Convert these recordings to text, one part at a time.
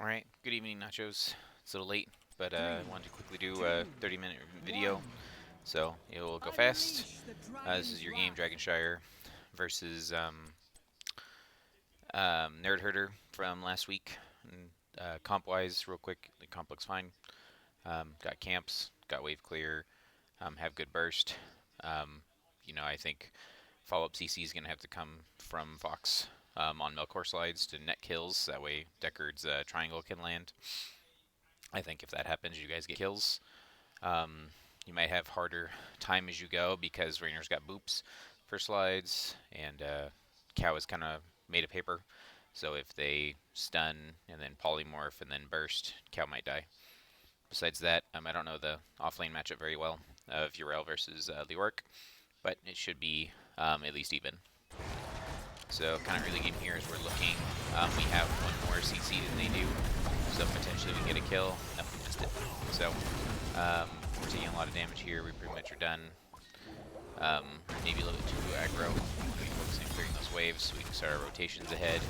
Alright, good evening, Nachos. It's a little late, but I wanted to quickly do a 30-minute video, so it will go fast. This is your game, Shire, versus Nerd Herder from last week. And, comp-wise, real quick, the comp looks fine. Got camps, got wave clear, have good burst. I think follow-up CC is going to have to come from Fox on Melkor slides to net kills. That way Deckard's triangle can land. I think if that happens, you guys get kills. You might have harder time as you go because Rainer's got boops for slides, and Cow is kind of made of paper. So if they stun and then polymorph and then burst, Cow might die. Besides that, I don't know the offlane matchup very well of Uriel versus Leoric, but it should be at least even. So kind of early game here as we're looking. We have one more CC than they do, so potentially we can get a kill. Nope, we missed it. So we're taking a lot of damage here. We pretty much are done. Maybe a little bit too aggro. We're focusing on clearing those waves so we can start our rotations ahead.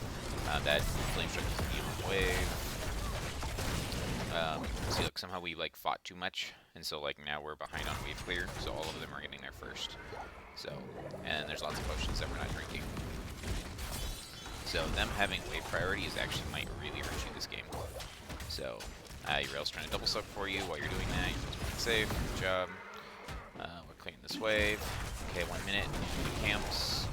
That flame strike is a beautiful wave. See, look, somehow we like fought too much, and so like now we're behind on wave clear, so all of them are getting there first. So, and there's lots of potions that we're not drinking. So them having wave priority is actually might really hurt you this game. So Uriel's trying to double soak for you while you're doing that. You're supposed to be safe. Good job. We're clearing this wave. Okay, 1 minute. Camps.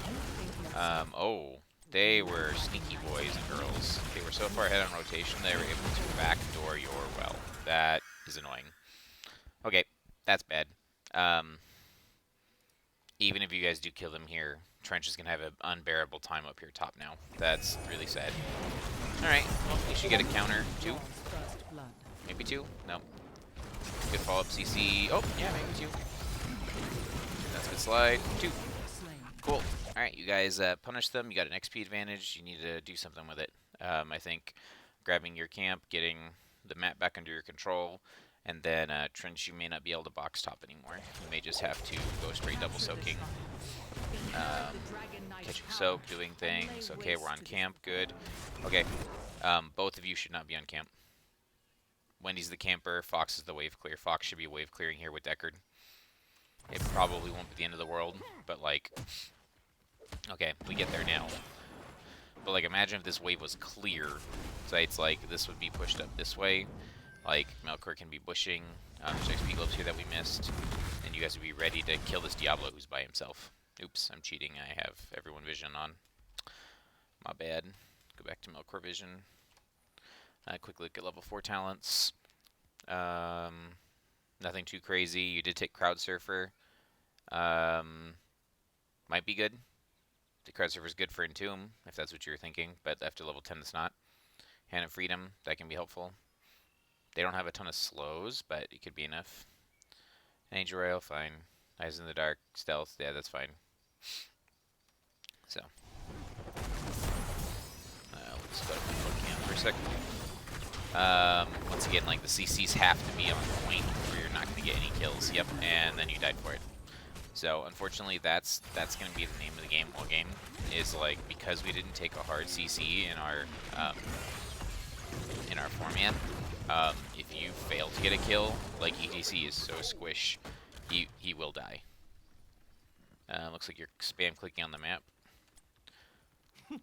Oh, they were sneaky boys and girls. They were so far ahead on rotation they were able to backdoor your well. That is annoying. Okay, that's bad. Even if you guys do kill them here, Trench is going to have an unbearable time up here top now. That's really sad. Alright, well, we should get a counter. 2? Maybe 2? No. Good follow-up CC. Oh, yeah, maybe 2. That's a good slide. 2. Cool. Alright, you guys punish them. You got an XP advantage. You need to do something with it. I think grabbing your camp, getting the map back under your control, and then Trench, you may not be able to box top anymore. You may just have to go straight double soaking. Catching soak, doing things. Okay, we're on camp. Good. Okay, both of you should not be on camp. Wendy's the camper. Fox is the wave clear. Fox should be wave clearing here with Deckard. It probably won't be the end of the world, but like, okay, we get there now. But like, imagine if this wave was clear. So it's like this would be pushed up this way. Like Melkor can be bushing. There's XP globes here that we missed, and you guys would be ready to kill this Diablo who's by himself. Oops, I'm cheating. I have everyone vision on. My bad. Go back to Melkor vision. Quick look at level 4 talents. Nothing too crazy. You did take Crowd Surfer. Might be good. The Crowd Surfer is good for Entomb, if that's what you were thinking, but after level 10 it's not. Hand of Freedom, that can be helpful. They don't have a ton of slows, but it could be enough. Angel Rail, fine. Eyes in the Dark, Stealth, yeah, that's fine. So. Let's go to my little camp for a second. Once again, like, the CCs have to be on point or you're not going to get any kills. Yep, and then you died for it. So, unfortunately, that's going to be the name of the game all game. Is, like, because we didn't take a hard CC in our format, if you fail to get a kill, like ETC is so squish, he will die. Looks like you're spam clicking on the map.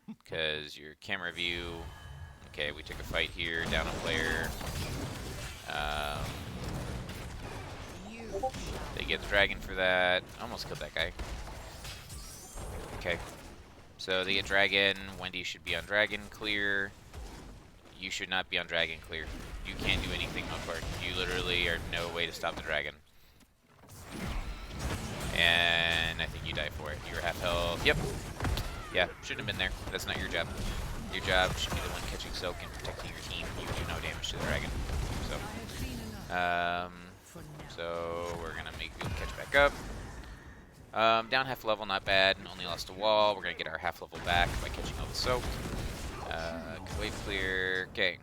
Because your camera view... Okay, we took a fight here, down a player. They get the dragon for that. Almost killed that guy. Okay. So they get dragon. Wendy should be on dragon clear. You should not be on dragon clear. You can't do anything, Melkor. You literally are no way to stop the dragon. And I think you die for it. You're half health. Yep. Yeah, shouldn't have been there. That's not your job. Your job should be the one catching soak and protecting your team. You do no damage to the dragon. So we're gonna make you catch back up. Down half level, not bad. Only lost a wall. We're gonna get our half level back by catching all the soak. Wave clear. Okay.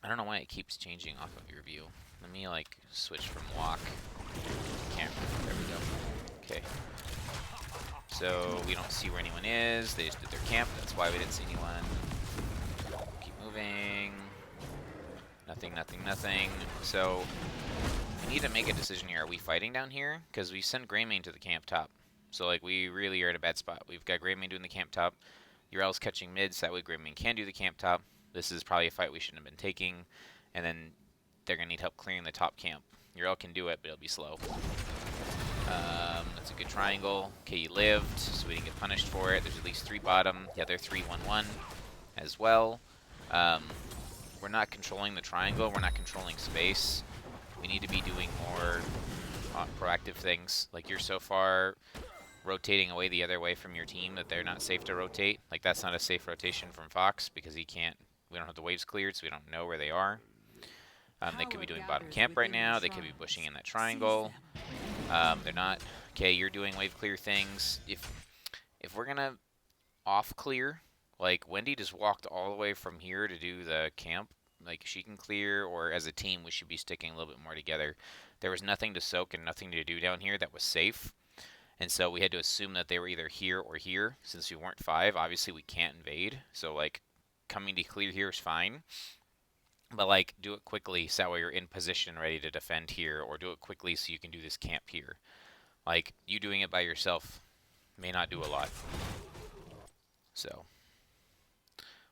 I don't know why it keeps changing off of your view. Let me like switch from walk camera. There we go. Okay. So we don't see where anyone is. They just did their camp. That's why we didn't see anyone. Keep moving. Nothing, nothing, nothing. So we need to make a decision here. Are we fighting down here? Because we send Greymane to the camp top. So, like, we really are at a bad spot. We've got Greymane doing the camp top. Urel's catching mid, so that way Greymane can do the camp top. This is probably a fight we shouldn't have been taking. And then they're going to need help clearing the top camp. Urel can do it, but it'll be slow. That's a good triangle. Okay, you lived, so we didn't get punished for it. There's at least 3 bottom. Yeah, they're 3-1-1 as well. We're not controlling the triangle. We're not controlling space. We need to be doing more proactive things. Like, you're so far rotating away the other way from your team that they're not safe to rotate. Like, that's not a safe rotation from Fox because he can't. We don't have the waves cleared, so we don't know where they are. They could be doing bottom camp right now. They could be pushing in that triangle. They're not. Okay, you're doing wave clear things. If we're gonna off clear, like Wendy just walked all the way from here to do the camp. Like, she can clear, or as a team we should be sticking a little bit more together. There was nothing to soak and nothing to do down here that was safe, and so we had to assume that they were either here or here. Since we weren't 5, obviously we can't invade. So, like, coming to clear here is fine. But, like, do it quickly so that way you're in position ready to defend here, or do it quickly so you can do this camp here. Like, you doing it by yourself may not do a lot. So,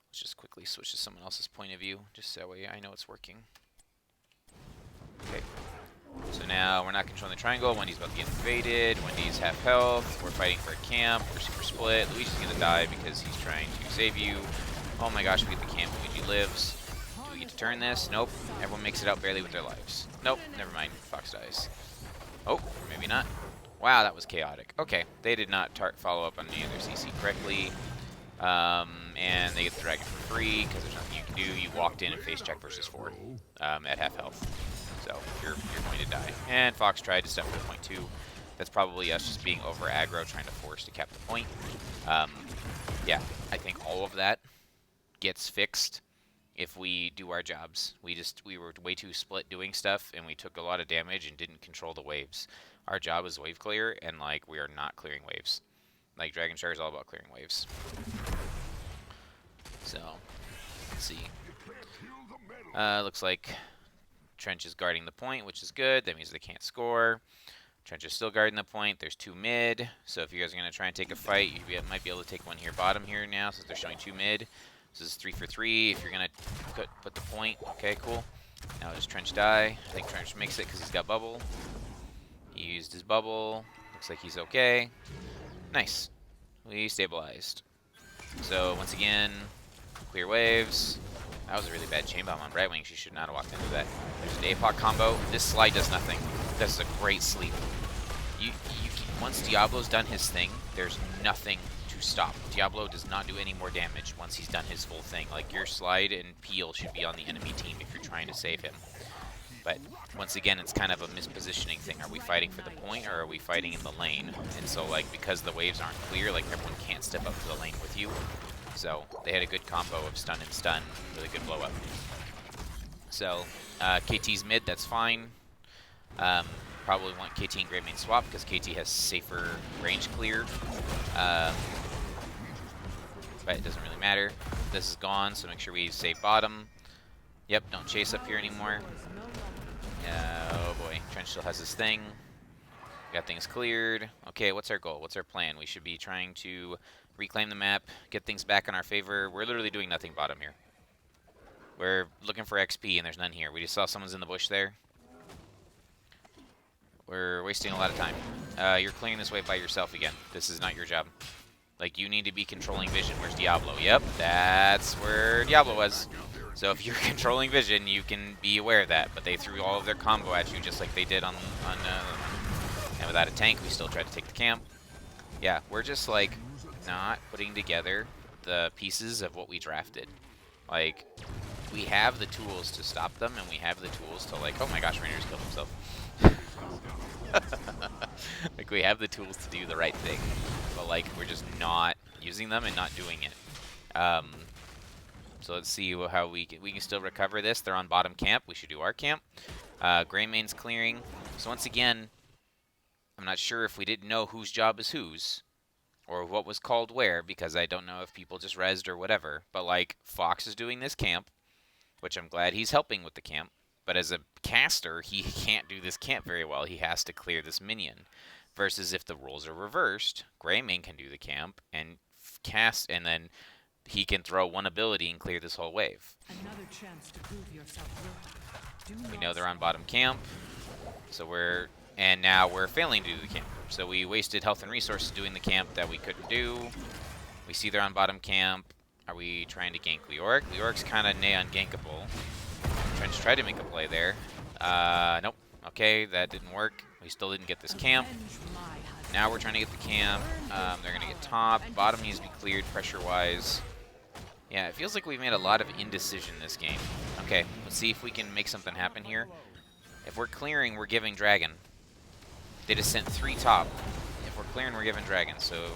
let's just quickly switch to someone else's point of view, just so that way I know it's working. Okay. So now we're not controlling the triangle. Wendy's about to get invaded. Wendy's half health. We're fighting for a camp. We're super split. Luigi's going to die because he's trying to save you. Oh my gosh, we get the camp. Luigi lives. Do we get to turn this? Nope. Everyone makes it out barely with their lives. Nope. Never mind. Fox dies. Oh, maybe not. Wow, that was chaotic. Okay. They did not follow up on any of their CC correctly. And they get the dragon for free because there's nothing you can do. You walked in and face check versus 4 at half health. So you're going to die. And Fox tried to step for point 2. That's probably us just being over aggro, trying to force to cap the point. Yeah, I think all of that gets fixed if we do our jobs. We were way too split doing stuff, and we took a lot of damage and didn't control the waves. Our job is wave clear, and like we are not clearing waves. Like, Dragon Dshire is all about clearing waves. So, let's see. Looks like Trench is guarding the point, which is good. That means they can't score. Trench is still guarding the point. There's 2 mid. So if you guys are going to try and take a fight, you might be able to take one here bottom here now, since they're showing 2 mid. This is 3 for 3. If you're going to put the point, okay, cool. Now does Trench die? I think Trench makes it because he's got bubble. He used his bubble. Looks like he's okay. Nice. We stabilized. So once again, clear waves. That was a really bad chain bomb on right wing. She should not have walked into that. There's an APOC combo. This slide does nothing. This is a great sleep. Once Diablo's done his thing, there's nothing to stop. Diablo does not do any more damage once he's done his full thing. Like, your slide and peel should be on the enemy team if you're trying to save him. But once again, it's kind of a mispositioning thing. Are we fighting for the point, or are we fighting in the lane? And so, like, because the waves aren't clear, like, everyone can't step up to the lane with you. So they had a good combo of stun and stun, really good blow up. So KT's mid, that's fine. Probably want KT and Greymane swap because KT has safer range clear. But it doesn't really matter. This is gone, so make sure we save bottom. Yep, don't chase up here anymore. Oh boy, Trench still has his thing. Got things cleared. Okay, what's our goal? What's our plan? We should be trying to reclaim the map, get things back in our favor. We're literally doing nothing bottom here. We're looking for XP, and there's none here. We just saw someone's in the bush there. We're wasting a lot of time. You're clearing this wave by yourself again. This is not your job. Like, you need to be controlling vision. Where's Diablo? Yep, that's where Diablo was. So if you're controlling vision, you can be aware of that. But they threw all of their combo at you just like they did on and without a tank, we still tried to take the camp. Yeah, we're just, like, not putting together the pieces of what we drafted. Like, we have the tools to stop them, and we have the tools to, like, oh my gosh, Rainer just killed himself. Like, we have the tools to do the right thing, but, like, we're just not using them and not doing it. So let's see how we can still recover this. They're on bottom camp. We should do our camp. Greymane's clearing. So once again, I'm not sure if we didn't know whose job is whose, or what was called where, because I don't know if people just rezzed or whatever. But, like, Fox is doing this camp. which I'm glad he's helping with the camp. But as a caster, he can't do this camp very well. He has to clear this minion. Versus if the roles are reversed, Greymane can do the camp and cast, and then he can throw one ability and clear this whole wave. Another chance to prove yourself. We know they're on bottom camp, so and now we're failing to do the camp. So we wasted health and resources doing the camp that we couldn't do. We see they're on bottom camp. Are we trying to gank Leoric? Leoric's kind of ungankable. Trench tried to make a play there. Nope. Okay, that didn't work. We still didn't get this camp. Now we're trying to get the camp. They're going to get top. Bottom needs to be cleared pressure-wise. Yeah, it feels like we've made a lot of indecision this game. Okay, let's see if we can make something happen here. If we're clearing, we're giving dragon. They just sent 3 top. If we're clearing, we're giving dragon, so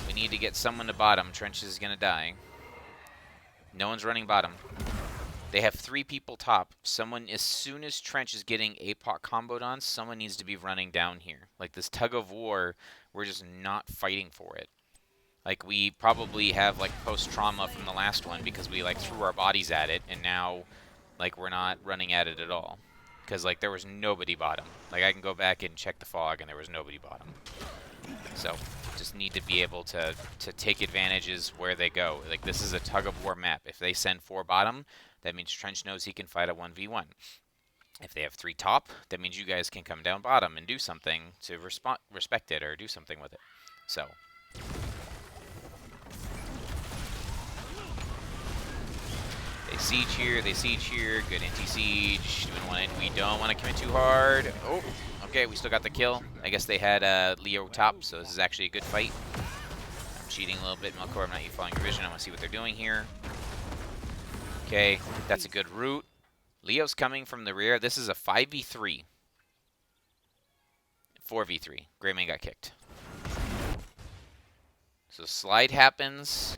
we need to get someone to bottom. Trench is going to die. No one's running bottom. They have 3 people top. Someone, as soon as Trench is getting APOC comboed on, someone needs to be running down here. Like this tug of war, we're just not fighting for it. Like we probably have like post-trauma from the last one because we like threw our bodies at it, and now like we're not running at it at all. Because like there was nobody bottom. Like I can go back and check the fog and there was nobody bottom. So just need to be able to take advantages where they go. Like this is a tug of war map. If they send 4 bottom, that means Trench knows he can fight a 1v1. If they have 3 top, that means you guys can come down bottom and do something to respect it or do something with it. So they siege here, good anti-siege. We don't want to commit too hard. Oh, okay, we still got the kill. I guess they had Leo top, so this is actually a good fight. I'm cheating a little bit, Melkor, I'm not following your vision. I want to see what they're doing here. Okay, that's a good route. Leo's coming from the rear. This is a 5v3. 4v3. Greymane got kicked. So slide happens.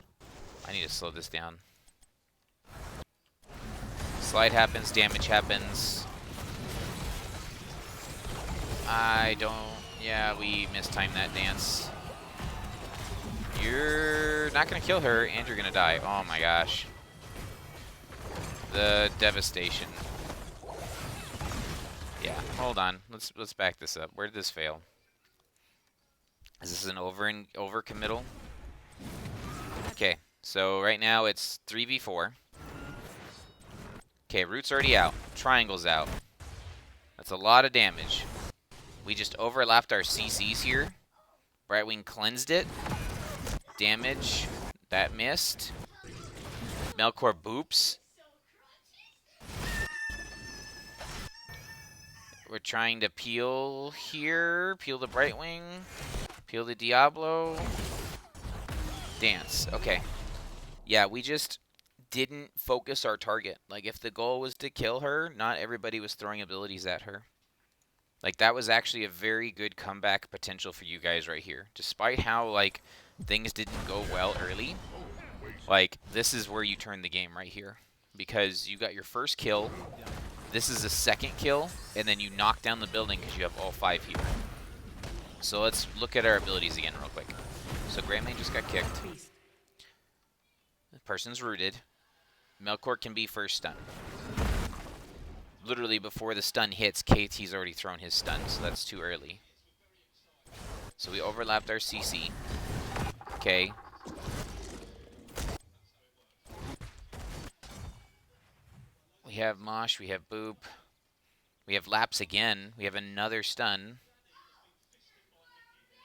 I need to slow this down. Slide happens, damage happens. Yeah, we mistimed that dance. You're not going to kill her, and you're going to die. Oh my gosh. The devastation. Yeah, hold on. Let's back this up. Where did this fail? Is this an over committal? Okay, so right now it's 3v4. Okay, root's already out. Triangle's out. That's a lot of damage. We just overlapped our CCs here. Brightwing cleansed it. Damage. That missed. Melkor boops. We're trying to peel here. Peel the Brightwing. Peel the Diablo. Dance. Okay. Yeah, we just didn't focus our target. Like, if the goal was to kill her, not everybody was throwing abilities at her. Like, that was actually a very good comeback potential for you guys right here. Despite how, like, things didn't go well early, like, this is where you turn the game right here. Because you got your first kill, this is a second kill, and then you knock down the building because you have all 5 here. So let's look at our abilities again real quick. So Greymane just got kicked. The person's rooted. Melkor can be first stun. Literally before the stun hits, KT's already thrown his stun, so that's too early. So we overlapped our CC. Okay. We have Mosh, we have Boop. We have Lapse again. We have another stun.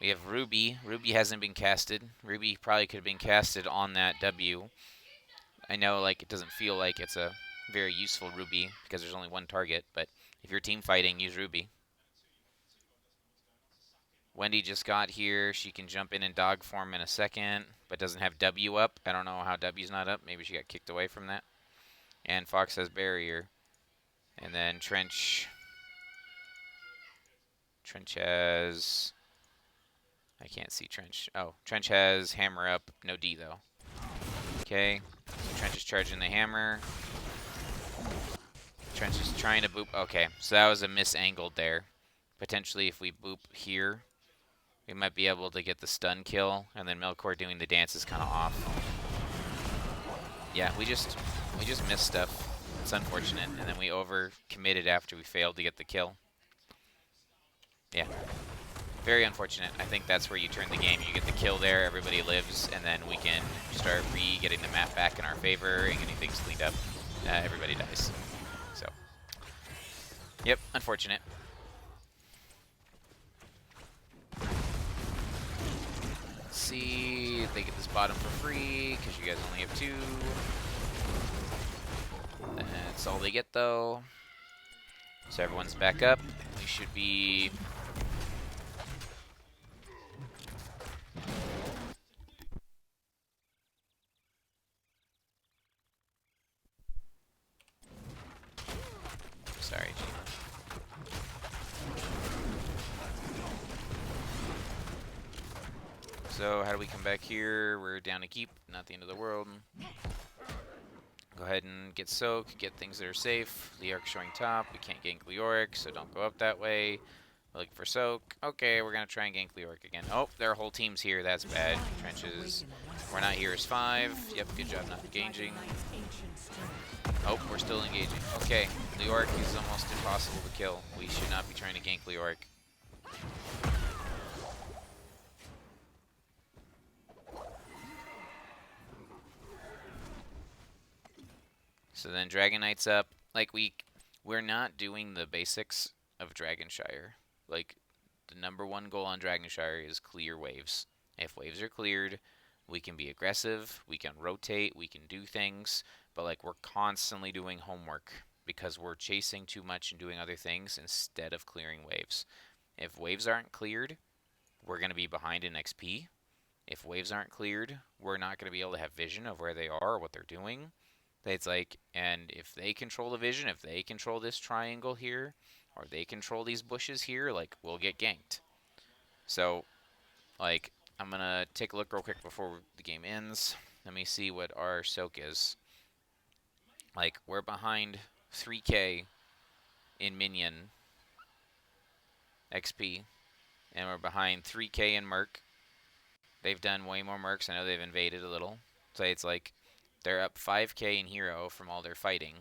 We have Ruby. Ruby hasn't been casted. Ruby probably could have been casted on that W. I know, like, it doesn't feel like it's a very useful Ruby because there's only one target, but if you're team fighting, use Ruby. Wendy just got here. She can jump in dog form in a second, but doesn't have W up. I don't know how W's not up. Maybe she got kicked away from that. And Fox has barrier. And then Trench has... I can't see Trench. Oh, Trench has hammer up. No D, though. Okay. So Trench is charging the hammer. Trench is trying to boop. Okay, so that was a misangled there. Potentially, if we boop here, we might be able to get the stun kill. And then Melkor doing the dance is kind of off. Yeah, we just missed stuff. It's unfortunate, and then we over committed after we failed to get the kill. Yeah, very unfortunate. I think that's where you turn the game. You get the kill there, everybody lives, and then we can start getting the map back in our favor and getting things cleaned up. Everybody dies. So, yep, unfortunate. Let's see if they get this bottom for free, because you guys only have two. That's all they get, though. So everyone's back up. We should be... Sorry, Gina. So how do we come back here? We're down to keep, not the end of the world. Go ahead and get soak, get things that are safe. Leoric showing top. We can't gank Leoric, so don't go up that way. We're looking for soak. Okay, we're gonna try and gank Leoric again. Oh, their whole team's here. That's bad. Trenches. We're not here as 5. Yep, good job not engaging. Oh, we're still engaging. Okay, Leoric is almost impossible to kill. We should not be trying to gank Leoric. So then Dragon Knight's up. Like, we're not doing the basics of Dragonshire. Like, the #1 goal on Dragonshire is clear waves. If waves are cleared, we can be aggressive, we can rotate, we can do things, but like we're constantly doing homework because we're chasing too much and doing other things instead of clearing waves. If waves aren't cleared, we're going to be behind in XP. If waves aren't cleared, we're not going to be able to have vision of where they are or what they're doing. It's like, and if they control the vision, if they control this triangle here, or they control these bushes here, like, we'll get ganked. So, like, I'm going to take a look real quick before the game ends. Let me see what our soak is. Like, we're behind 3k in minion XP, and we're behind 3k in Merc. They've done way more Mercs. I know they've invaded a little. So it's like they're up 5k in hero from all their fighting.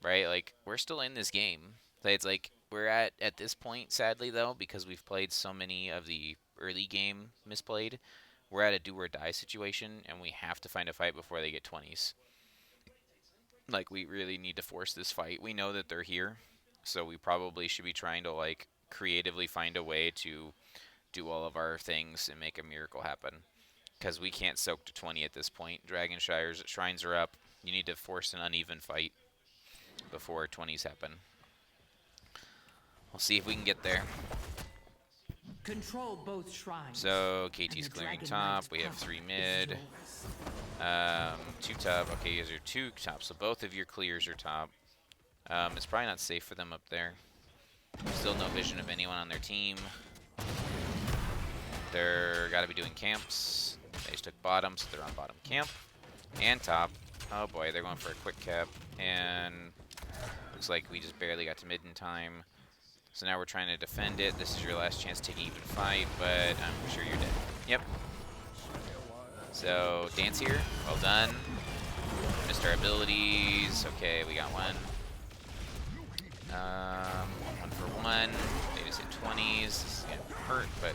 Right? Like, we're still in this game. So it's like we're at this point, sadly, though, because we've played so many of the early game misplayed, we're at a do or die situation, and we have to find a fight before they get 20s. Like, we really need to force this fight. We know that they're here, so we probably should be trying to, like, creatively find a way to do all of our things and make a miracle happen. Because we can't soak to 20 at this point. Dragonshire's shrines are up. You need to force an uneven fight before 20s happen. We'll see if we can get there. Control both shrines. So KT's clearing top. We have 3 mid. 2 top. Okay, you guys are 2 top. So both of your clears are top. It's probably not safe for them up there. Still no vision of anyone on their team. They're got to be doing camps. They just took bottom, so they're on bottom camp. And top. Oh boy, they're going for a quick cap. And looks like we just barely got to mid in time. So now we're trying to defend it. This is your last chance to even fight, but I'm sure you're dead. Yep. So, dance here. Well done. Missed our abilities. Okay, we got one. 1 for 1. They just hit 20s. This is going to hurt, but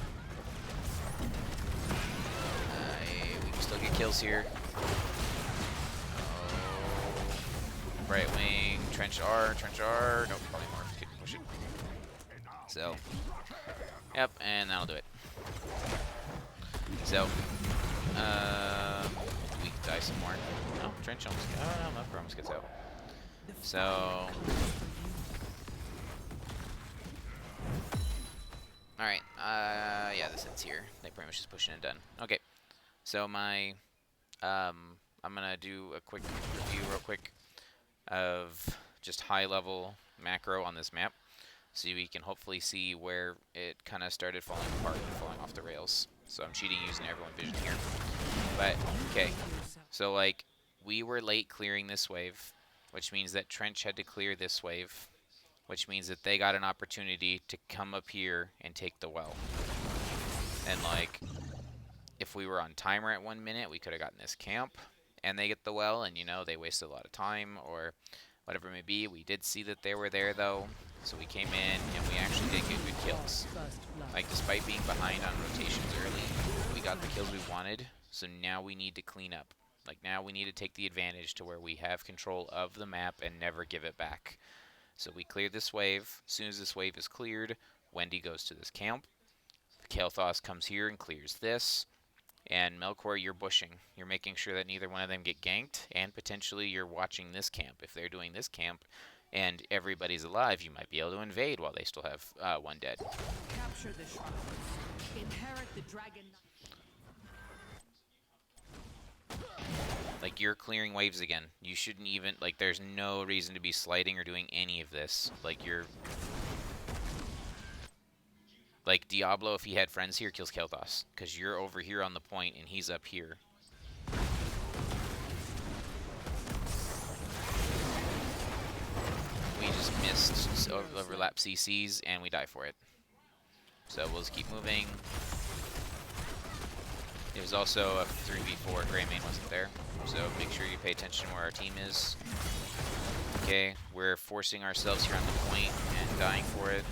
we can still get kills here. Oh. Right wing. Trench R. Trench R. Nope, probably more. Couldn't push it. So, yep, and that'll do it. So, we can die some more. Oh, Trench almost, oh no, almost gets out. So, alright, yeah, this ends here. They pretty much just pushing it done. Okay, so I'm gonna do a quick review real quick of just high level macro on this map. So we can hopefully see where it kind of started falling apart and falling off the rails. So I'm cheating using everyone vision here. But, okay. So, like, we were late clearing this wave, which means that Trench had to clear this wave, which means that they got an opportunity to come up here and take the well. And, like, if we were on timer at 1 minute, we could have gotten this camp. and they get the well, and they wasted a lot of time or whatever it may be. We did see that they were there though, so we came in and we actually did get good kills. Like, despite being behind on rotations early, we got the kills we wanted, so now we need to clean up. Like, now we need to take the advantage to where we have control of the map and never give it back. So we clear this wave. As soon as this wave is cleared, Wendy goes to this camp. Kael'thas comes here and clears this. And Melkor, you're bushing. You're making sure that neither one of them get ganked, and potentially you're watching this camp. If they're doing this camp and everybody's alive, you might be able to invade while they still have one dead. Capture the shrines. Inherit the dragon. Like, you're clearing waves again. You shouldn't even, like, there's no reason to be sliding or doing any of this. Like, like, Diablo, if he had friends here, kills Kael'thas. Because you're over here on the point and he's up here. We just missed overlap CCs and we die for it. So we'll just keep moving. It was also a 3v4. Greymane wasn't there. So make sure you pay attention to where our team is. Okay, we're forcing ourselves here on the point and dying for it.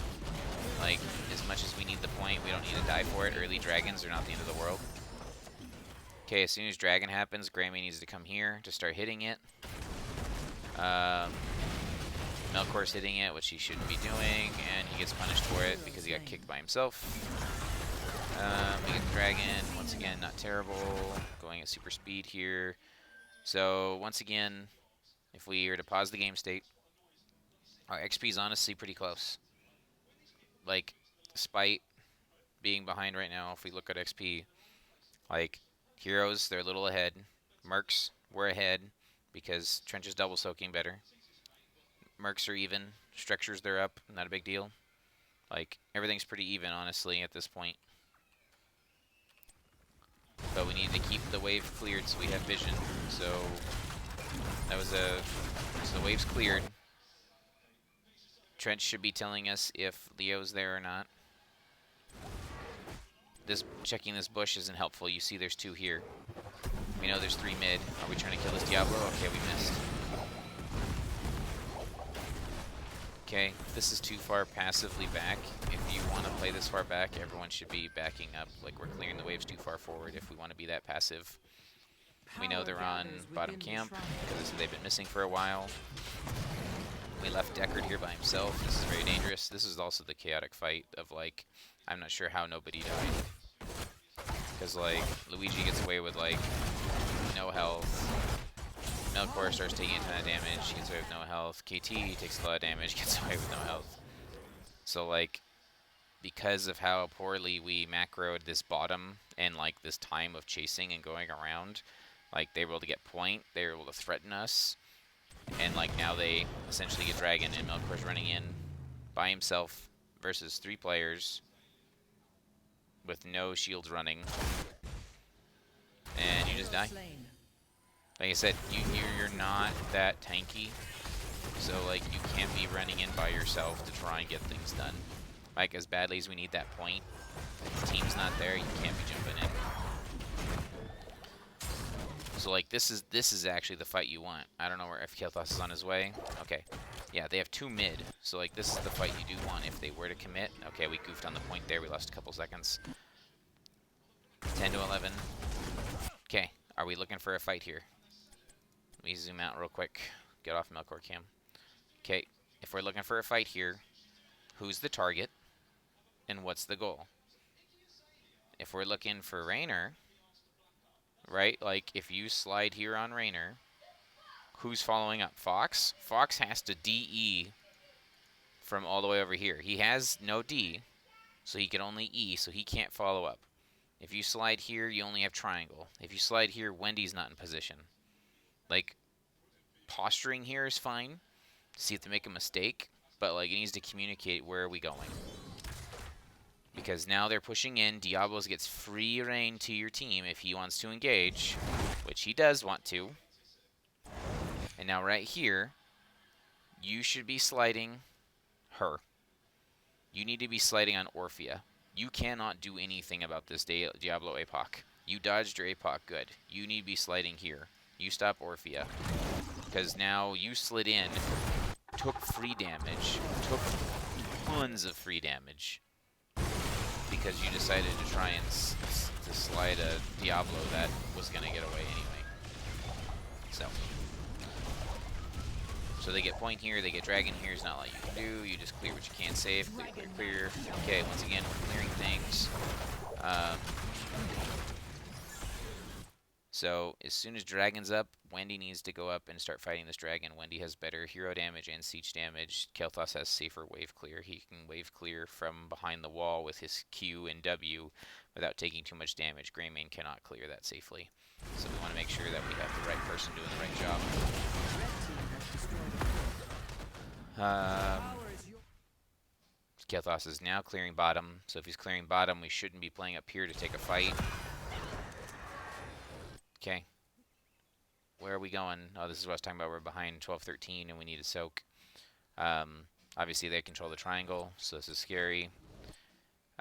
Like, as much as we need the point, we don't need to die for it. Early dragons are not the end of the world. Okay, as soon as dragon happens, Greymane needs to come here to start hitting it. Melkor's hitting it, which he shouldn't be doing, and he gets punished for it because he got kicked by himself. We get the dragon, once again, not terrible. Going at super speed here. So, once again, if we were to pause the game state, our XP is honestly pretty close. Like, despite being behind right now, if we look at XP, like, heroes, they're a little ahead. Mercs, we're ahead because Trench is double soaking better. Mercs are even. Structures, they're up. Not a big deal. Like, everything's pretty even, honestly, at this point. But we need to keep the wave cleared so we have vision. So, that was so the wave's cleared. Trench should be telling us if Leo's there or not. Checking this bush isn't helpful. You see there's 2 here. We know there's 3 mid. Are we trying to kill this Diablo? Okay, we missed. Okay, this is too far passively back. If you want to play this far back, everyone should be backing up. Like, we're clearing the waves too far forward if we want to be that passive. We know they're on bottom camp because they've been missing for a while. We left Deckard here by himself. This is very dangerous. This is also the chaotic fight of, like, I'm not sure how nobody died. Because, like, Luigi gets away with, like, no health. Melkor starts taking a ton of damage, gets away with no health. KT takes a lot of damage, gets away with no health. So, like, because of how poorly we macroed this bottom and, like, this time of chasing and going around, like, they were able to get point, they were able to threaten us, and, like, now they essentially get dragon, and Melkor's running in by himself versus 3 players with no shields running, and you just die. Like I said, you're not that tanky, so, like, you can't be running in by yourself to try and get things done. Like, as badly as we need that point, if the team's not there, you can't be jumping in. So, like, this is actually the fight you want. I don't know where if Kael'thas is on his way. Okay. Yeah, they have 2 mid, so, like, this is the fight you do want if they were to commit. Okay, we goofed on the point there. We lost a couple seconds. 10 to 11. Okay, are we looking for a fight here? Let me zoom out real quick. Get off Melkor cam. Okay, if we're looking for a fight here, who's the target, and what's the goal? If we're looking for Raynor, right, like, if you slide here on Raynor, who's following up? Fox? Fox has to DE from all the way over here. He has no D, so he can only E, so he can't follow up. If you slide here, you only have triangle. If you slide here, Wendy's not in position. Like, posturing here is fine. See if they make a mistake, but, like, it needs to communicate where are we going. Because now they're pushing in. Diablos gets free reign to your team if he wants to engage, which he does want to. And now right here, you should be sliding her. You need to be sliding on Orphea. You cannot do anything about this Diablo APOC. You dodged your APOC, good. You need to be sliding here. You stop Orphea. Because now you slid in, took free damage, took tons of free damage, because you decided to try and to slide a Diablo that was going to get away anyway. So. So they get point here, they get dragon here, it's not a lot you can do, you just clear what you can save, clear, clear, clear. Okay, once again, we're clearing things. So as soon as dragon's up, Wendy needs to go up and start fighting this dragon. Wendy has better hero damage and siege damage. Kel'Thas has safer wave clear. He can wave clear from behind the wall with his Q and W without taking too much damage. Greymane cannot clear that safely. So we want to make sure that we have the right person doing the right job. Kel'Thas is now clearing bottom, so if he's clearing bottom, we shouldn't be playing up here to take a fight. Okay. Where are we going? Oh, this is what I was talking about. We're behind 12-13, and we need to soak. Obviously, they control the triangle, so this is scary.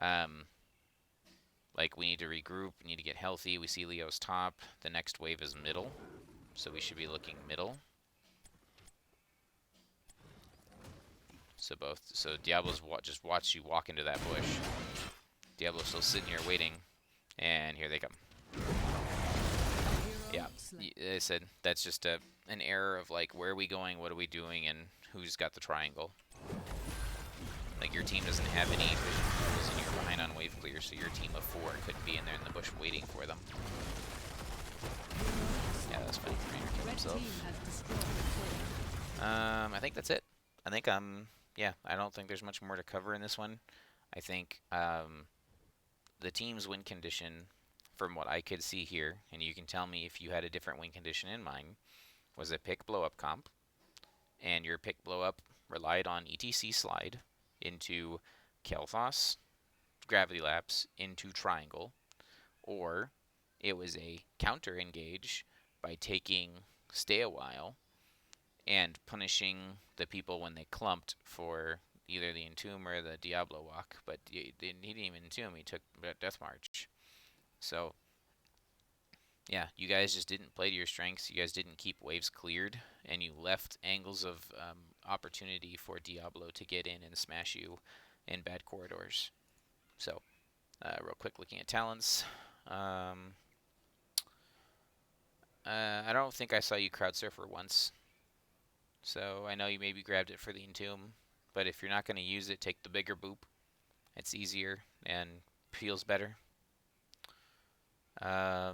Like, we need to regroup. We need to get healthy. We see Leo's top. The next wave is middle, so we should be looking middle. So Diablo's just watched you walk into that bush. Diablo's still sitting here waiting, and here they come. Yeah, I said that's just an error of like, where are we going, what are we doing, and who's got the triangle. Like, your team doesn't have any vision pools, and you're behind on wave clear, so your team of 4 couldn't be in there in the bush waiting for them. Yeah, that's funny. Trainer killed himself. I think that's it. I think yeah, I don't think there's much more to cover in this one. I think the team's win condition, from what I could see here, and you can tell me if you had a different win condition in mind, was a pick blow up comp, and your pick blow up relied on ETC slide into Kel'Thas, Gravity Lapse into Triangle, or it was a counter engage by taking Stay a While and punishing the people when they clumped for either the Entomb or the Diablo Walk, but he didn't even Entomb, he took Death March. So, yeah, you guys just didn't play to your strengths, you guys didn't keep waves cleared, and you left angles of opportunity for Diablo to get in and smash you in bad corridors. So, real quick, looking at talents. I don't think I saw you crowd surfer once. So I know you maybe grabbed it for the Entomb, but if you're not going to use it, take the bigger boop. It's easier and feels better. Yeah,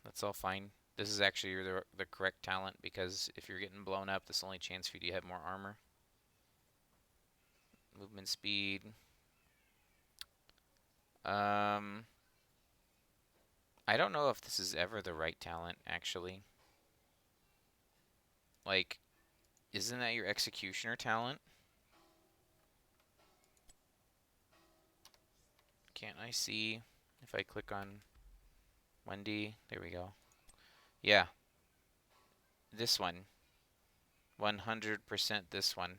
that's all fine. This is actually the correct talent, because if you're getting blown up, this is the only chance for you to have more armor. Movement speed. I don't know if this is ever the right talent, actually. Like, isn't that your Executioner talent? Can't I see if I click on Wendy? There we go. Yeah. This one. 100% this one.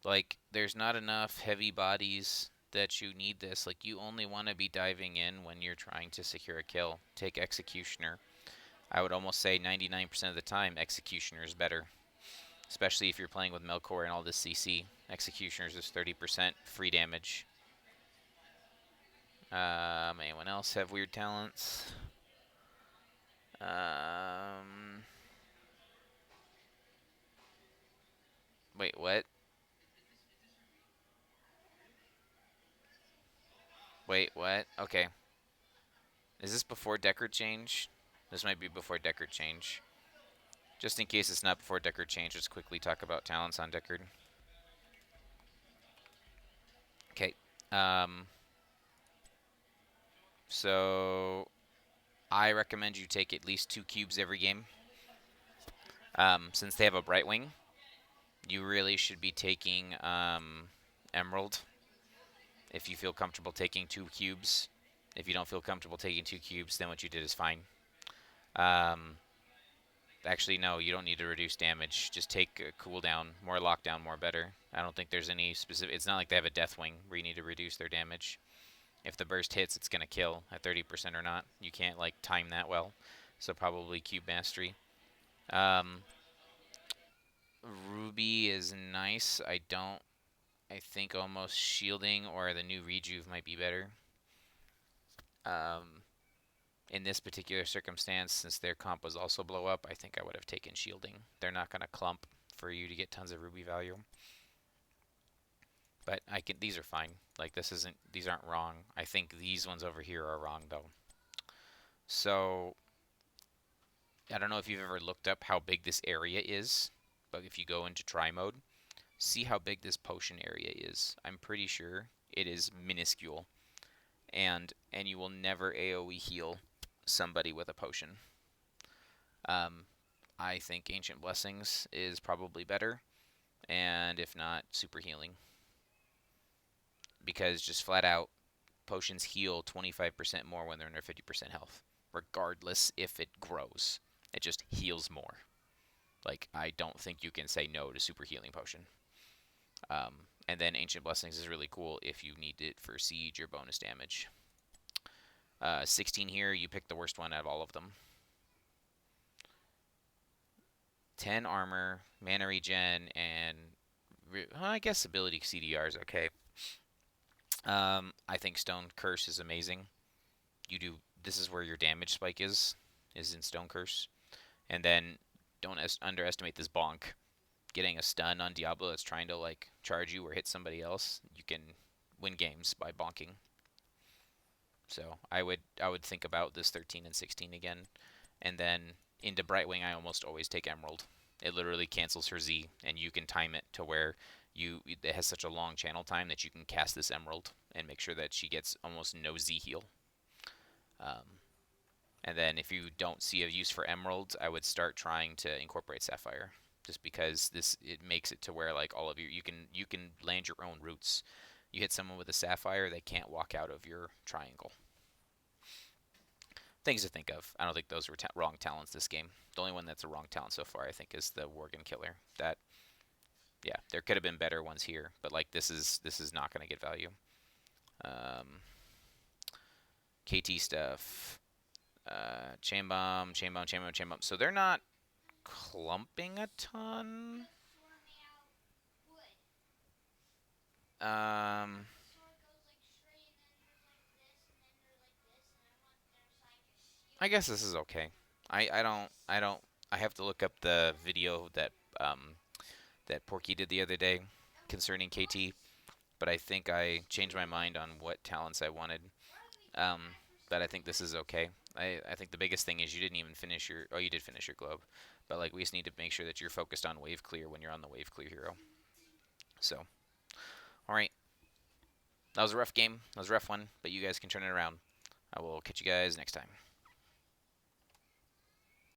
Like, there's not enough heavy bodies that you need this. Like, you only want to be diving in when you're trying to secure a kill. Take Executioner. I would almost say 99% of the time, Executioner is better. Especially if you're playing with Melkor and all this CC. Executioners is 30% free damage. Anyone else have weird talents? Wait, what? Wait, what? Okay. Is this before Deckard change? This might be before Deckard change. Just in case it's not before Deckard change, let's quickly talk about talents on Deckard. Okay. So I recommend you take at least 2 cubes every game. Since they have a Brightwing, you really should be taking Emerald if you feel comfortable taking 2 cubes. If you don't feel comfortable taking 2 cubes, then what you did is fine. Actually, no, you don't need to reduce damage. Just take a cooldown. More lockdown, more better. I don't think there's any specific. It's not like they have a Deathwing where you need to reduce their damage. If the burst hits, it's going to kill at 30% or not. You can't, like, time that well. So probably Cube Mastery. Um, Ruby is nice. I don't. I think almost Shielding or the new Rejuve might be better. Um, in this particular circumstance, since their comp was also blow up, I think I would have taken Shielding. They're not going to clump for you to get tons of Ruby value. But I can. These are fine. Like this isn't. These aren't wrong. I think these ones over here are wrong though. So I don't know if you've ever looked up how big this area is, but if you go into try mode, see how big this potion area is. I'm pretty sure it is minuscule, and you will never AOE heal somebody with a potion. Um, I think Ancient Blessings is probably better, and if not, Super Healing, because just flat out potions heal 25% more when they're under 50% health, regardless if it grows. It just heals more. Like, I don't think you can say no to Super Healing Potion. And then Ancient Blessings is really cool if you need it for Siege or bonus damage. 16 here, you pick the worst one out of all of them. 10 armor, mana regen, and I guess ability CDR is okay. I think Stone Curse is amazing. You do. This is where your damage spike is in Stone Curse. And then don't underestimate this bonk. Getting a stun on Diablo that's trying to like charge you or hit somebody else, you can win games by bonking. So I would think about this 13 and 16 again, and then into Brightwing I almost always take Emerald. It literally cancels her Z, and you can time it to where it has such a long channel time that you can cast this Emerald and make sure that she gets almost no Z heal. Um, And then if you don't see a use for emeralds, I would start trying to incorporate sapphire, just because it makes it to where like all of you can land your own roots. You hit someone with a sapphire, they can't walk out of your triangle. Things to think of. I don't think those were wrong talents this game. The only one that's a wrong talent so far, I think, is the Worgen Killer. That yeah, there could have been better ones here, but like this is not going to get value. Um, KT stuff. Chain bomb, chain bomb, chain bomb, chain bomb. So they're not clumping a ton. Um, I guess this is okay. I don't. I have to look up the video that Porky did the other day concerning KT, but I think I changed my mind on what talents I wanted. Um, but I think this is okay. I think the biggest thing is you didn't even finish your. Oh, you did finish your globe, but like we just need to make sure that you're focused on wave clear when you're on the wave clear hero. So, all right, that was a rough game. That was a rough one, but you guys can turn it around. I will catch you guys next time.